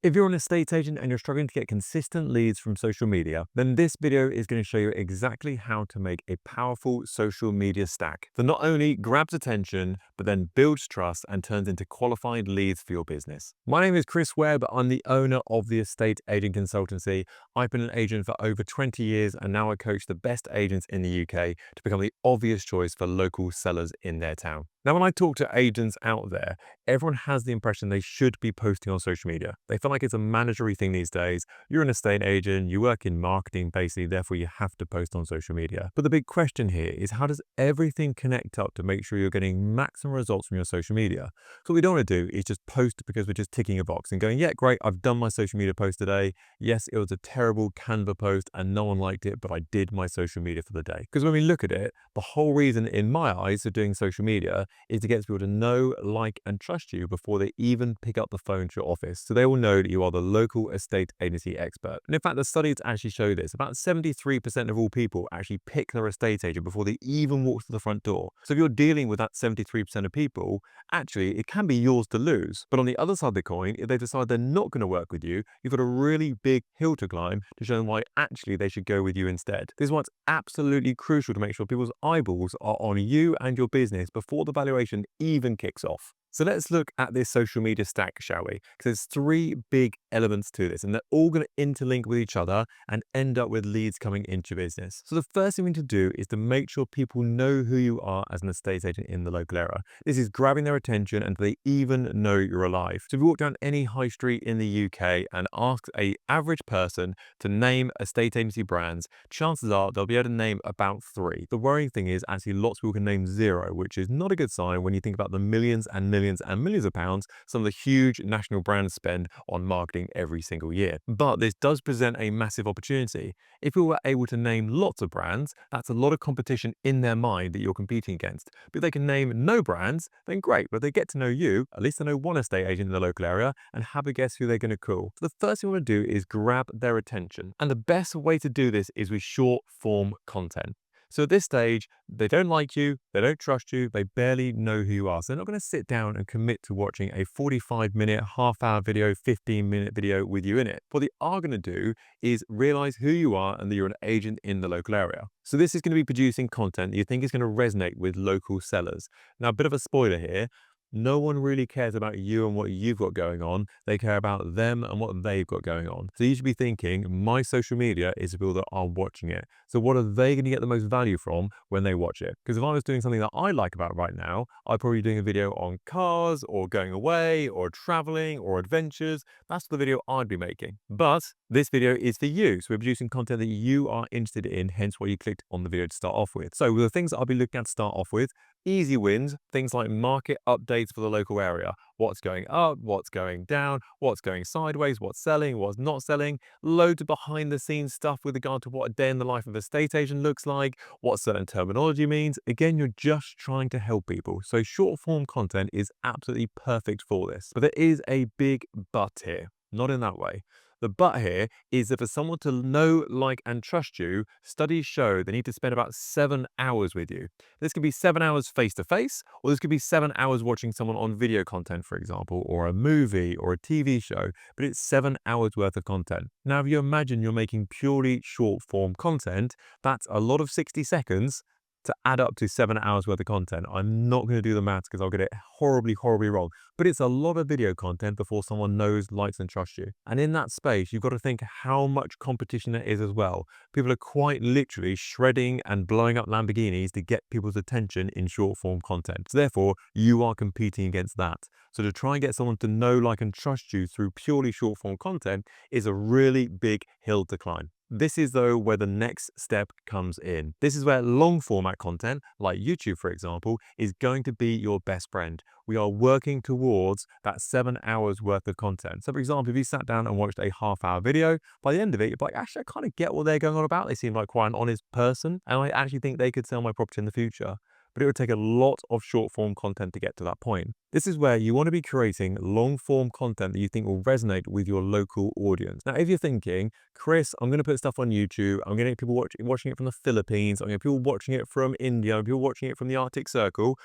If you're an estate agent and you're struggling to get consistent leads from social media, then this video is going to show you exactly how to make a powerful social media stack that not only grabs attention, but then builds trust and turns into qualified leads for your business. My name is Chris Webb. I'm the owner of the Estate Agent Consultancy. I've been an agent for over 20 years, and now I coach the best agents in the UK to become the obvious choice for local sellers in their town. Now, when I talk to agents out there, everyone has the impression they should be posting on social media. They feel like it's a mandatory thing these days. You're an estate agent, you work in marketing basically, therefore you have to post on social media. But the big question here is, how does everything connect up to make sure you're getting maximum results from your social media? So what we don't want to do is just post because we're just ticking a box and going, yeah, great, I've done my social media post today. Yes, it was a terrible Canva post and no one liked it, but I did my social media for the day. Because when we look at it, the whole reason in my eyes of doing social media is to get people to know, like, and trust you before they even pick up the phone to your office. So they will know that you are the local estate agency expert. And in fact, the studies actually show this. About 73% of all people actually pick their estate agent before they even walk to the front door. So if you're dealing with that 73% of people, actually, it can be yours to lose. But on the other side of the coin, if they decide they're not going to work with you, you've got a really big hill to climb to show them why actually they should go with you instead. This is why it's absolutely crucial to make sure people's eyeballs are on you and your business before the valuation even kicks off. So let's look at this social media stack, shall we? Because there's three big elements to this, and they're all going to interlink with each other and end up with leads coming into your business. So the first thing we need to do is to make sure people know who you are as an estate agent in the local area. This is grabbing their attention and they even know you're alive. So if you walk down any high street in the UK and ask an average person to name estate agency brands, chances are they'll be able to name about three. The worrying thing is actually lots of people can name zero, which is not a good sign when you think about the millions and millions of pounds some of the huge national brands spend on marketing every single year. But this does present a massive opportunity. If we were able to name lots of brands, that's a lot of competition in their mind that you're competing against. But if they can name no brands, then great. But if they get to know you, at least they know one estate agent in the local area, and have a guess who they're going to call. So the first thing we want to do is grab their attention. And the best way to do this is with short form content. So at this stage, they don't like you, they don't trust you, they barely know who you are. So they're not going to sit down and commit to watching a 45-minute, half-hour video, 15-minute video with you in it. What they are going to do is realize who you are and that you're an agent in the local area. So this is going to be producing content that you think is going to resonate with local sellers. Now, a bit of a spoiler here. No one really cares about you and what you've got going on. They care about them and what they've got going on. So you should be thinking, my social media is the people that are watching it. So what are they going to get the most value from when they watch it? Because if I was doing something that I like about right now, I'd probably be doing a video on cars or going away or traveling or adventures. That's the video I'd be making. But this video is for you. So we're producing content that you are interested in, hence why you clicked on the video to start off with. So the things that I'll be looking at to start off with: easy wins, things like market updates for the local area. What's going up, what's going down, what's going sideways, what's selling, what's not selling. Loads of behind the scenes stuff with regard to what a day in the life of a estate agent looks like, what certain terminology means. Again, you're just trying to help people. So short form content is absolutely perfect for this. But there is a big but here. Not in that way. The but here is that for someone to know, like, and trust you, studies show they need to spend about 7 hours with you. This could be 7 hours face to face, or this could be 7 hours watching someone on video content, for example, or a movie or a TV show, but it's 7 hours worth of content. Now, if you imagine you're making purely short form content, that's a lot of 60 seconds to add up to 7 hours worth of content. I'm not going to do the maths because I'll get it horribly wrong. But it's a lot of video content before someone knows, likes, and trusts you. And in that space, you've got to think how much competition there is as well. People are quite literally shredding and blowing up Lamborghinis to get people's attention in short form content. So therefore, you are competing against that. So to try and get someone to know, like, and trust you through purely short form content is a really big hill to climb. This is, though, where the next step comes in. This is where long format content, like YouTube, for example, is going to be your best friend. We are working towards that 7 hours worth of content. So for example, if you sat down and watched a half-hour video, by the end of it, you're like, actually, I kind of get what they're going on about. They seem like quite an honest person, and I actually think they could sell my property in the future. But it would take a lot of short form content to get to that point. This is where you want to be creating long form content that you think will resonate with your local audience. Now, if you're thinking, Chris, I'm going to put stuff on YouTube, I'm going to get people watching it from the Philippines, I'm going to get people watching it from India, people watching it from the Arctic Circle,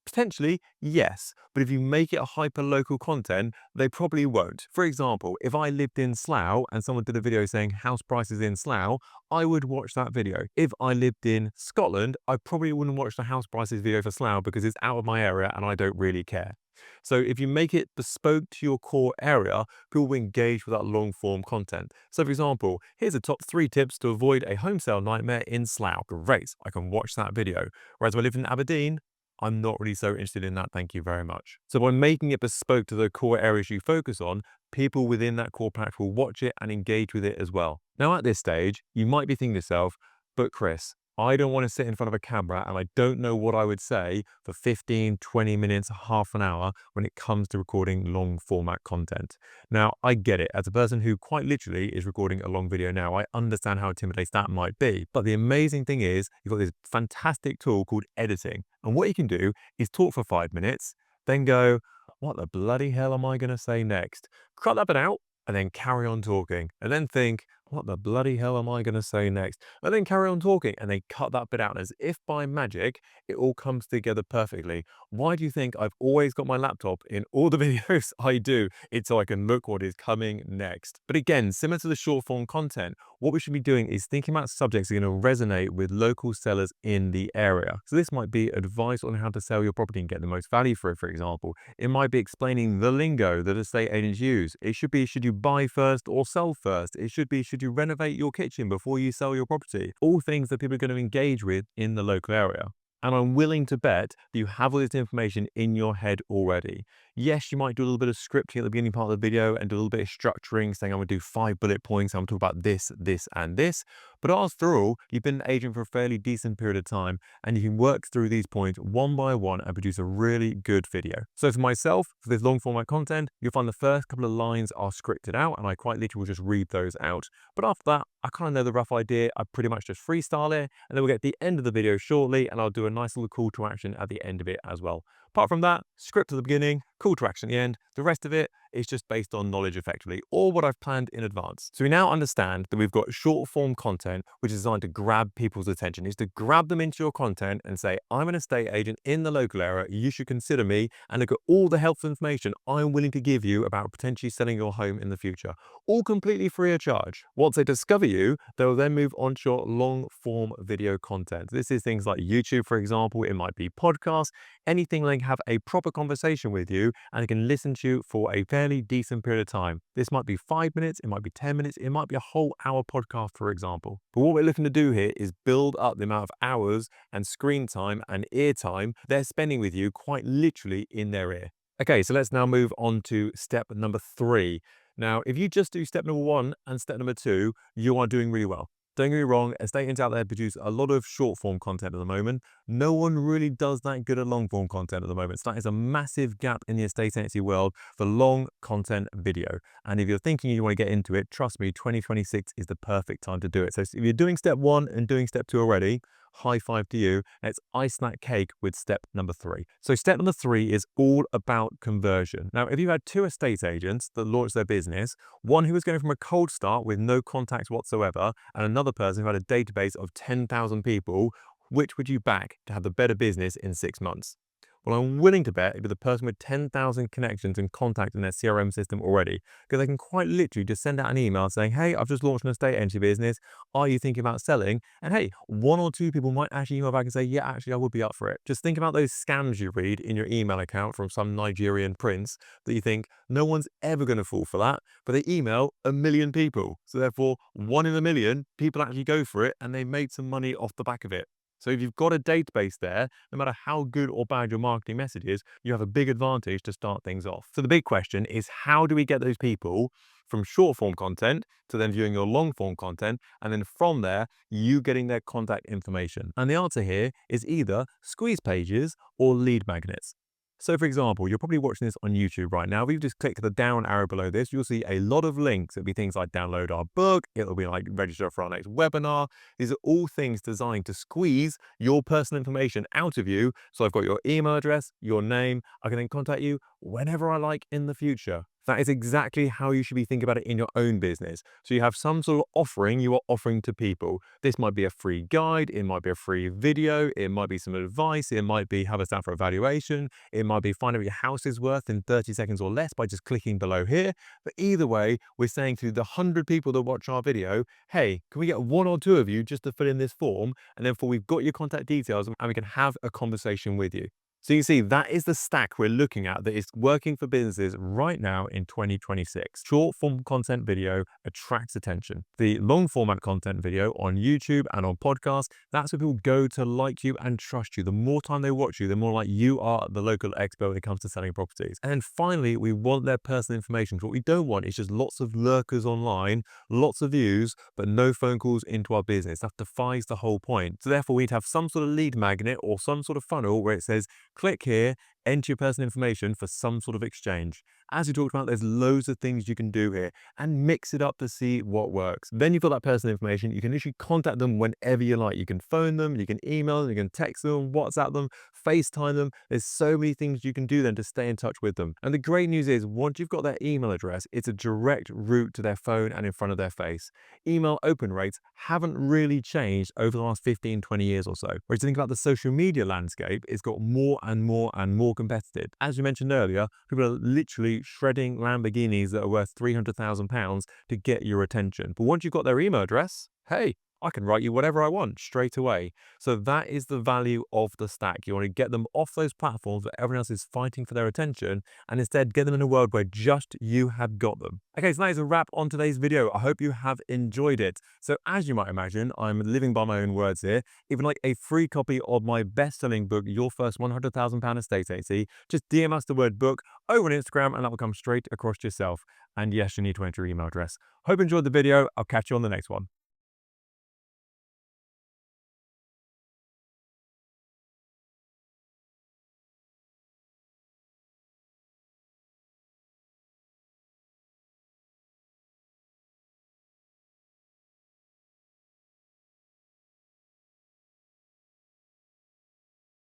Potentially, yes, but if you make it a hyper-local content, they probably won't. For example, if I lived in Slough and someone did a video saying house prices in Slough, I would watch that video. If I lived in Scotland, I probably wouldn't watch the house prices video for Slough because it's out of my area and I don't really care. So if you make it bespoke to your core area, people will engage with that long form content. So for example, here's the top 3 tips to avoid a home sale nightmare in Slough. Great, I can watch that video. Whereas if I live in Aberdeen, I'm not really so interested in that, thank you very much. So by making it bespoke to the core areas you focus on, people within that core platform will watch it and engage with it as well. Now at this stage, you might be thinking to yourself, but Chris, I don't want to sit in front of a camera and I don't know what I would say for 15, 20 minutes, half an hour when it comes to recording long format content. Now, I get it. As a person who quite literally is recording a long video now, I understand how intimidating that might be. But the amazing thing is, you've got this fantastic tool called editing. And what you can do is talk for 5 minutes, then go, what the bloody hell am I going to say next? Cut that bit out and then carry on talking. And then think, what the bloody hell am I going to say next? And then carry on talking and they cut that bit out. And as if by magic, it all comes together perfectly. Why do you think I've always got my laptop in all the videos I do? It's so I can look what is coming next. But again, similar to the short form content, what we should be doing is thinking about subjects that are going to resonate with local sellers in the area. So this might be advice on how to sell your property and get the most value for it, for example. It might be explaining the lingo that estate agents use. It should be, should you buy first or sell first? It should be, should you renovate your kitchen before you sell your property? All things that people are going to engage with in the local area. And I'm willing to bet that you have all this information in your head already. Yes, you might do a little bit of scripting at the beginning part of the video and do a little bit of structuring, saying I'm going to do 5 bullet points. I'm going to talk about this, this, and this. But after all, you've been an agent for a fairly decent period of time and you can work through these points one by one and produce a really good video. So for myself, for this long format content, you'll find the first couple of lines are scripted out and I quite literally will just read those out. But after that, I kind of know the rough idea. I pretty much just freestyle it and then we'll get to the end of the video shortly and I'll do a nice little call to action at the end of it as well. Apart from that, script at the beginning, call to action at the end. The rest of it is just based on knowledge effectively, or what I've planned in advance. So we now understand that we've got short form content, which is designed to grab people's attention. It's to grab them into your content and say, I'm an estate agent in the local area. You should consider me and look at all the helpful information I'm willing to give you about potentially selling your home in the future, all completely free of charge. Once they discover you, they'll then move on to your long form video content. This is things like YouTube, for example. It might be podcasts, anything they can have a proper conversation with you and they can listen to you for a fairly decent period of time. This might be 5 minutes, it might be 10 minutes, it might be a whole hour podcast, for example. But what we're looking to do here is build up the amount of hours and screen time and ear time they're spending with you quite literally in their ear. Okay, so let's now move on to step number 3. Now, if you just do step number 1 and step number 2, you are doing really well. Don't get me wrong, estate agents out there produce a lot of short form content at the moment. No one really does that good at long form content at the moment. So that is a massive gap in the estate agency world for long content video. And if you're thinking you want to get into it, trust me, 2026 is the perfect time to do it. So if you're doing step 1 and doing step 2 already, high five to you. Let's ice that cake with step number 3. So step number 3 is all about conversion. Now, if you had 2 estate agents that launched their business, one who was going from a cold start with no contacts whatsoever, and another person who had a database of 10,000 people, which would you back to have the better business in 6 months? Well, I'm willing to bet it'd be the person with 10,000 connections and contacts in their CRM system already, because they can quite literally just send out an email saying, hey, I've just launched an estate agency business. Are you thinking about selling? And hey, 1 or 2 people might actually email back and say, yeah, actually, I would be up for it. Just think about those scams you read in your email account from some Nigerian prince that you think no one's ever going to fall for that, but they email a million people. So therefore, 1 in a million people actually go for it and they made some money off the back of it. So if you've got a database there, no matter how good or bad your marketing message is, you have a big advantage to start things off. So the big question is, how do we get those people from short form content to then viewing your long form content, and then from there, you getting their contact information? And the answer here is either squeeze pages or lead magnets. So for example, you're probably watching this on YouTube right now. If you just click the down arrow below this, you'll see a lot of links. It'll be things like download our book. It'll be like register for our next webinar. These are all things designed to squeeze your personal information out of you. So I've got your email address, your name. I can then contact you whenever I like in the future. That is exactly how you should be thinking about it in your own business. So you have some sort of offering you are offering to people. This might be a free guide, it might be a free video, it might be some advice, it might be have a stand for evaluation, it might be find out what your house is worth in 30 seconds or less by just clicking below here. But either way, we're saying to the 100 people that watch our video, hey, can we get one or two of you just to fill in this form? And then we've got your contact details and we can have a conversation with you. So you can see that is the stack we're looking at that is working for businesses right now in 2026. Short form content video attracts attention. The long format content video on YouTube and on podcasts, that's where people go to like you and trust you. The more time they watch you, the more like you are the local expert when it comes to selling properties. And then finally, we want their personal information. What we don't want is just lots of lurkers online, lots of views, but no phone calls into our business. That defies the whole point. So therefore, we'd have some sort of lead magnet or some sort of funnel where it says, click here, enter your personal information for some sort of exchange. As we talked about, there's loads of things you can do here and mix it up to see what works. Then you've got that personal information. You can literally contact them whenever you like. You can phone them, you can email them, you can text them, WhatsApp them, FaceTime them. There's so many things you can do then to stay in touch with them. And the great news is once you've got their email address, it's a direct route to their phone and in front of their face. Email open rates haven't really changed over the last 15, 20 years or so. Whereas you think about the social media landscape, it's got more and more and more competitive. As we mentioned earlier, people are literally shredding Lamborghinis that are worth £300,000 to get your attention. But once you've got their email address, hey, I can write you whatever I want straight away. So that is the value of the stack. You want to get them off those platforms where everyone else is fighting for their attention and instead get them in a world where just you have got them. Okay, so that is a wrap on today's video. I hope you have enjoyed it. So as you might imagine, I'm living by my own words here. Even like a free copy of my best-selling book, Your First £100,000 Estate Agency, just DM us the word book over on Instagram and that will come straight across to yourself. And yes, you need to enter your email address. Hope you enjoyed the video. I'll catch you on the next one.